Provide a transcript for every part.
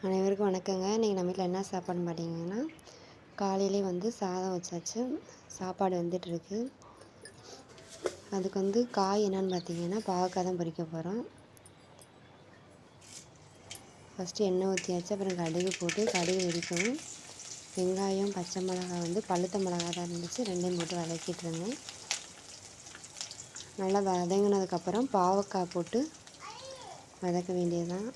அனைவருக்கும் வணக்கங்க. இன்றைக்கி நம்ம வீட்டில் என்ன சாப்பாடுன்னு பார்த்தீங்கன்னா, காலையிலே சாதம் வச்சாச்சு. சாப்பாடு வெந்துட்டுருக்கு. அதுக்கு காய் என்னென்னு பார்த்தீங்கன்னா, பாவக்காய் தான் பொரிக்க போகிறோம். ஃபஸ்ட்டு எண்ணெய் ஊற்றியாச்சு. அப்புறம் கடுகு போட்டு கடுகு வெடிக்கவும் வெங்காயம், பச்சை மிளகாய் பழுத்த மிளகா தான் இருந்துச்சு. ரெண்டையும் போட்டு வதக்கிட்டு இருந்தேன். நல்லா வதங்கினதுக்கப்புறம் பாவக்காய் போட்டு வதக்க வேண்டியதுதான்.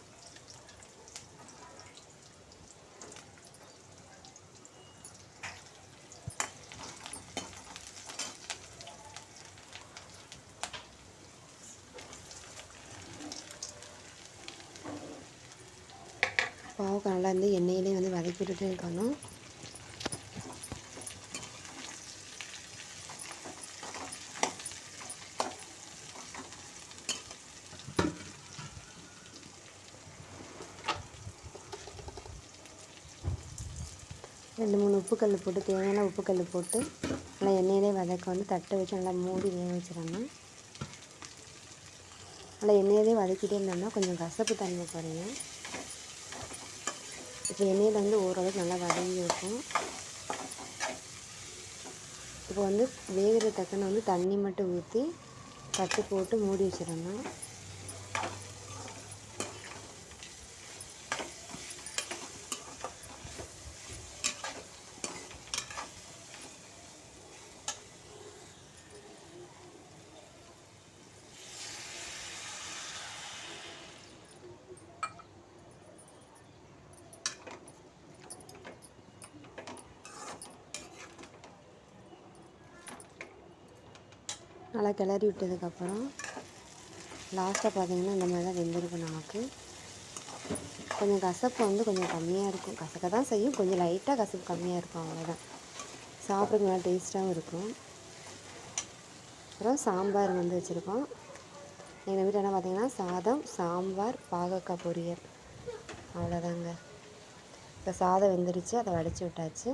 பாவக்காய் நல்லா எண்ணெயிலே வதக்கி விட்டுட்டே இருக்கணும். ரெண்டு மூணு உப்புக்கல் போட்டு தேவையான உப்புக்கல் போட்டு நல்லா எண்ணெயிலே வதக்க தட்டை வச்சு நல்லா மூடி வேக வச்சிடணும். நல்லா எண்ணெயிலே வதக்கிட்டே இருந்தோம்னா கொஞ்சம் கசப்பு தன்மை குறையும். இப்போ எண்ணெயில் ஓரளவுக்கு நல்லா வதங்கி இருக்கும். இப்போ வேகிற தக்கன தண்ணி மட்டும் ஊற்றி தட்டு போட்டு மூடி வச்சிடணும். நல்லா கிளறி விட்டதுக்கப்புறம் லாஸ்ட்டாக பார்த்திங்கன்னா இந்த மாதிரி தான் வெந்திருக்கும். நமக்கு கொஞ்சம் கசப்பு கொஞ்சம் கம்மியாக இருக்கும். கசக்க தான் செய்யும், கொஞ்சம் லைட்டாக கசப்பு கம்மியாக இருக்கும், அவ்வளோதான். சாப்பிட்றதுக்கு நல்லா டேஸ்ட்டாகவும் இருக்கும். அப்புறம் சாம்பார் வச்சுருக்கோம். எங்கள் வீட்டில் என்ன பார்த்திங்கன்னா சாதம், சாம்பார், பாகக்காய் பொரியல், அவ்வளோதாங்க. இப்போ சாதம் வெந்துருச்சு, அதை வடித்து விட்டாச்சு.